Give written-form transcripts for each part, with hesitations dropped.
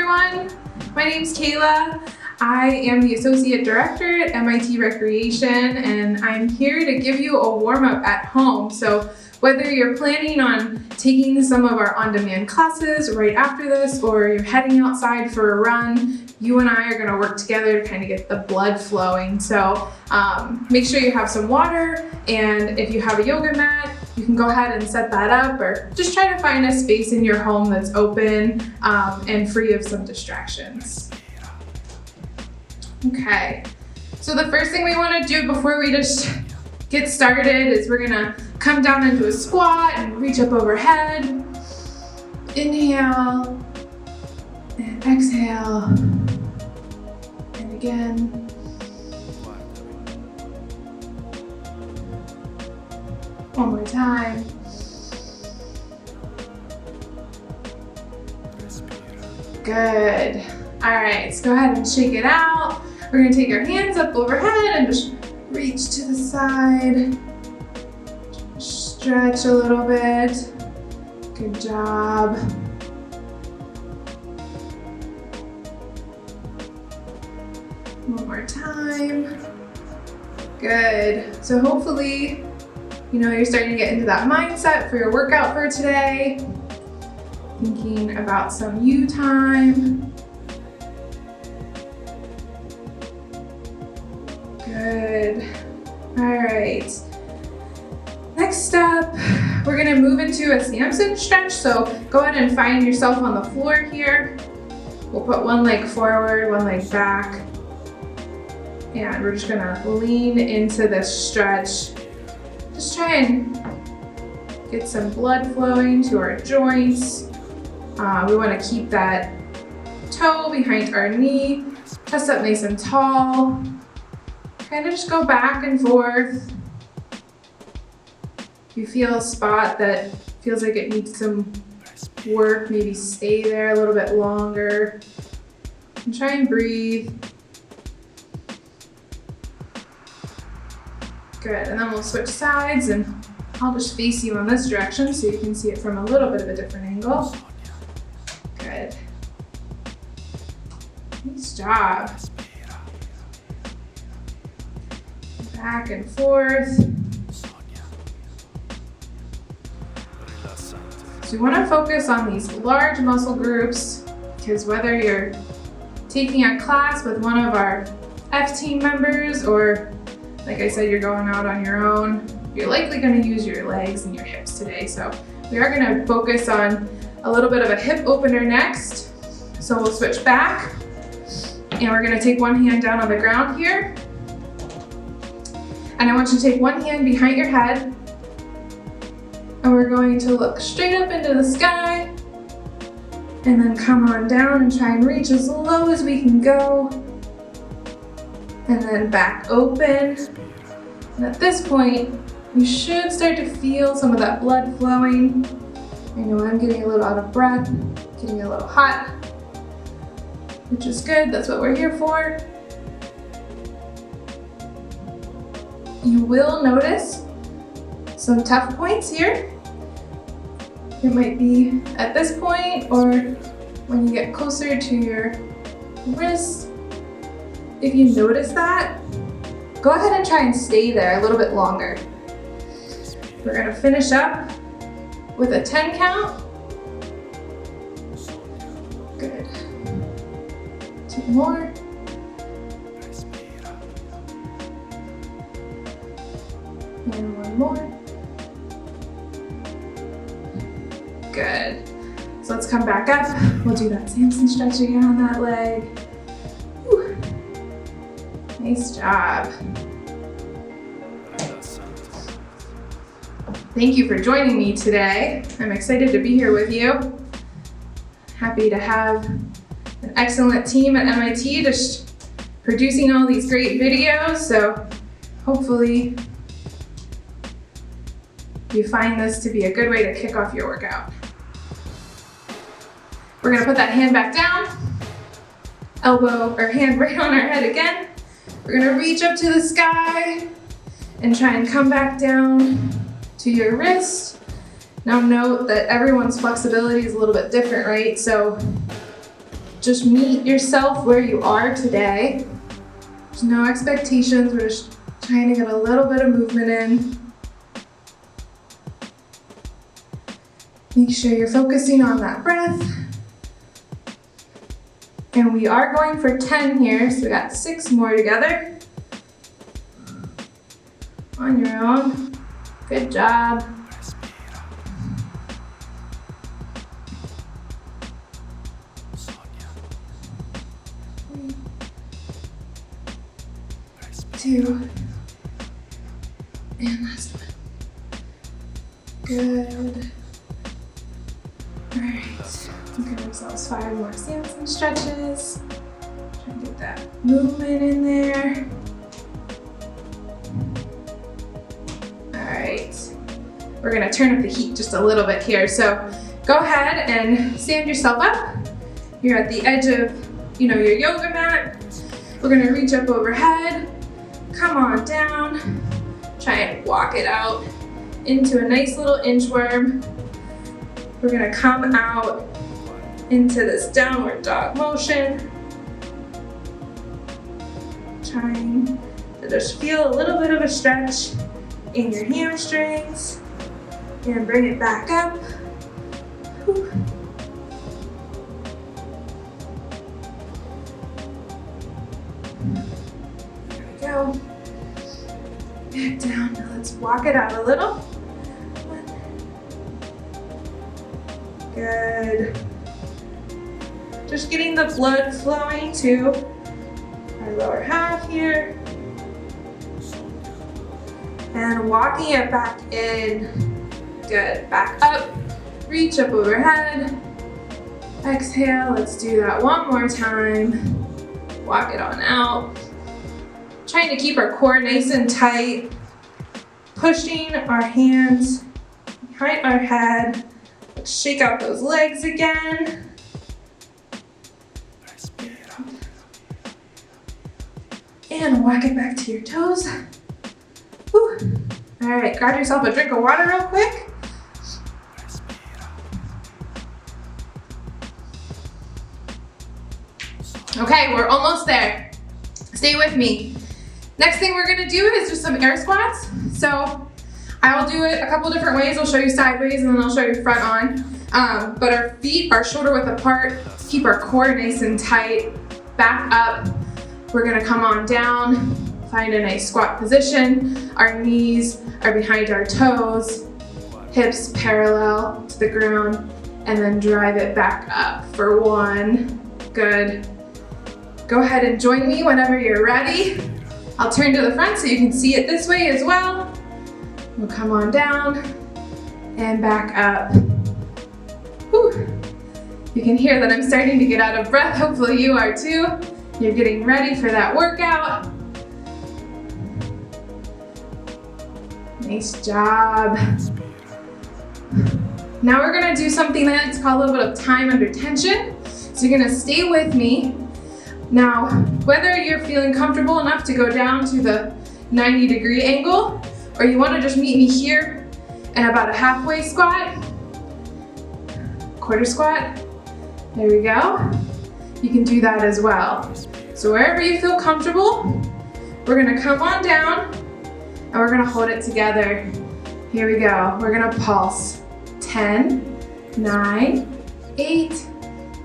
everyone. My name's Kayla. I am the Associate Director at MIT Recreation, and I'm here to give you a warm-up at home. So whether you're planning on taking some of our on-demand classes right after this, or you're heading outside for a run, you and I are gonna work together to kind of get the blood flowing. So make sure you have some water, and if you have a yoga mat, you can go ahead and set that up, or just try to find a space in your home that's open and free of some distractions. Okay, so the first thing we want to do before we just get started is we're gonna come down into a squat and reach up overhead. Inhale and exhale, and again. One more time. Good. All right, let's go ahead and shake it out. We're gonna take our hands up overhead and just reach to the side. Stretch a little bit. Good job. One more time. Good. So hopefully, you're starting to get into that mindset for your workout for today. Thinking about some you time. Good. All right. Next up, we're gonna move into a Samson stretch. So go ahead and find yourself on the floor here. We'll put one leg forward, one leg back. And we're just gonna lean into this stretch. Just try and get some blood flowing to our joints. We wanna keep that toe behind our knee, chest up nice and tall. Kind of just go back and forth. If you feel a spot that feels like it needs some work, maybe stay there a little bit longer. And try and breathe. Good, and then we'll switch sides, and I'll just face you on this direction so you can see it from a little bit of a different angle. Good. Nice job. Back and forth. So we want to focus on these large muscle groups, because whether you're taking a class with one of our F team members, or like I said, you're going out on your own, you're likely going to use your legs and your hips today. So we are going to focus on a little bit of a hip opener next. So we'll switch back, and we're going to take one hand down on the ground here. And I want you to take one hand behind your head, and we're going to look straight up into the sky, and then come on down and try and reach as low as we can go, and then back open. And at this point, you should start to feel some of that blood flowing. I know I'm getting a little out of breath, getting a little hot, which is good. That's what we're here for. You will notice some tough points here. It might be at this point, or when you get closer to your wrist. If you notice that, go ahead and try and stay there a little bit longer. We're gonna finish up with a 10 count. Good. 2 more. And 1 more. Good. So let's come back up. We'll do that Samson stretch again on that leg. Whew. Nice job. Thank you for joining me today. I'm excited to be here with you. Happy to have an excellent team at MIT just producing all these great videos. So hopefully you find this to be a good way to kick off your workout. We're gonna put that hand back down, elbow or hand right on our head again. We're gonna reach up to the sky and try and come back down to your wrist. Now note that everyone's flexibility is a little bit different, right? So just meet yourself where you are today. There's no expectations, we're just trying to get a little bit of movement in. Make sure you're focusing on that breath. And we are going for 10 here, so we got 6 more together. On your own. Good job. Two. And last one. Good. Alright. Give ourselves 5 more Samson stretches. Try to get that movement in there. Alright. We're gonna turn up the heat just a little bit here. So go ahead and stand yourself up. You're at the edge of, your yoga mat. We're gonna reach up overhead. Come on down. Try and walk it out into a nice little inchworm. We're gonna come out into this downward dog motion. Trying to just feel a little bit of a stretch in your hamstrings and bring it back up. Whew. There we go. Back down. Now let's walk it out a little. Good. Just getting the blood flowing to our lower half here. And walking it back in. Good. Back up. Reach up overhead. Exhale. Let's do that one more time. Walk it on out. Trying to keep our core nice and tight. Pushing our hands behind our head. Let's shake out those legs again. And walk it back to your toes. Whew. All right, grab yourself a drink of water real quick. Okay, we're almost there. Stay with me. Next thing we're gonna do is just some air squats. So I will do it a couple different ways. I'll show you sideways and then I'll show you front on. But our feet are shoulder width apart. Keep our core nice and tight. Back up. We're gonna come on down. Find a nice squat position. Our knees are behind our toes. Hips parallel to the ground. And then drive it back up for 1. Good. Go ahead and join me whenever you're ready. I'll turn to the front so you can see it this way as well. We'll come on down and back up. Whew. You can hear that I'm starting to get out of breath. Hopefully you are too. You're getting ready for that workout. Nice job. Now we're gonna do something I like to call a little bit of time under tension. So you're gonna stay with me. Now, whether you're feeling comfortable enough to go down to the 90-degree angle, or you wanna just meet me here in about a halfway squat, quarter squat, there we go. You can do that as well. So wherever you feel comfortable, we're gonna come on down and we're gonna hold it together. Here we go. We're gonna pulse. 10, 9, 8,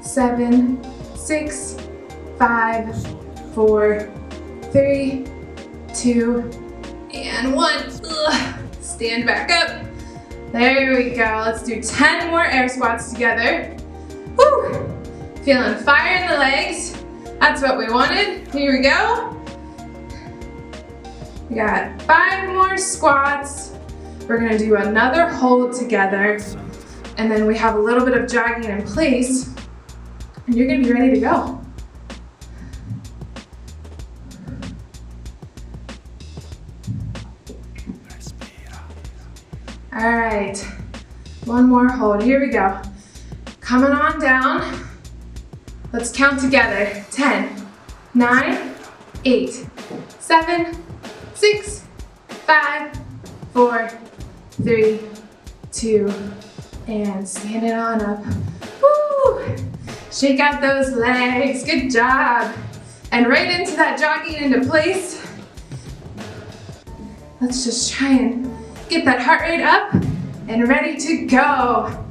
7, 6, 5, 4, 3, 2, and 1. Ugh. Stand back up. There we go. Let's do 10 more air squats together. Woo! Feeling fire in the legs. That's what we wanted. Here we go. We got 5 more squats. We're gonna do another hold together. And then we have a little bit of jogging in place. And you're gonna be ready to go. All right, one more hold. Here we go. Coming on down. Let's count together. 10, 9, 8, 7, 6, 5, 4, 3, 2, and stand it on up. Woo! Shake out those legs, good job. And right into that jogging into place. Let's just try and get that heart rate up and ready to go.